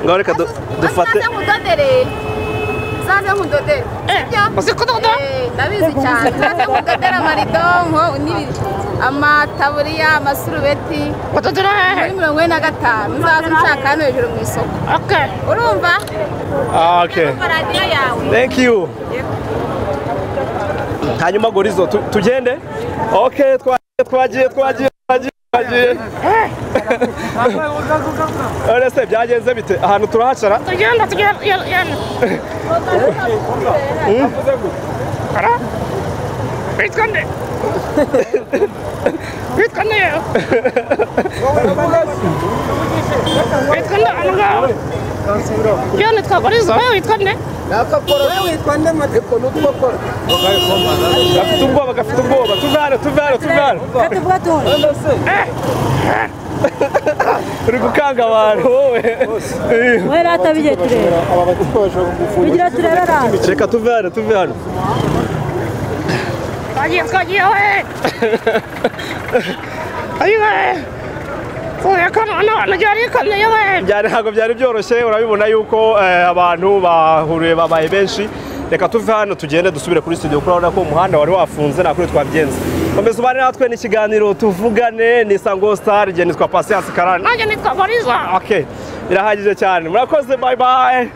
ngaho reka dufate Zaze nkudodere. Basi kudoda? Ndabizi cyane. Zaze nkudodere amaridonko amataburiya amasurubeti. Kudodera hehe? Muri 45. Nzaze nshaka hano hejuru mu isoko. Okay. Urumva? Okay. Radio yawe. Thank you. Hanyuma Golizo tugende? Okay, twagiye. Ese byagenze bite? Ahantu turahacara? Tugenda. Ara? Bitkande. Bitkande anga. Yana twagorizo wewe bitkande. Nakapora wewe bitkande mateko nutwakora. Gafite ubwoba. Tuvara. Katuvuga tone. Uri gukanga abantu wowe. Wewe ratabije turera. Aba batikoje kugufunga. Bigira turera ra. Cheka tuve hano. Kaji we. Ayiwe. Oya kana najari kana yewe. Ntabwo byari byoroshye urabibona yuko abantu bahuriye babaye benshi. Reka tuve hano tugende dusubire kuri studio kurabona ko umuhanda wari wafunze nakuri twabyenze. Komeza ubane natwe n'ikiganiro tuvugane ni Sango Star je nitwa Patience Karani. Naje nitwa Golizo. Okay. Birahagije cyane. Murakoze bye.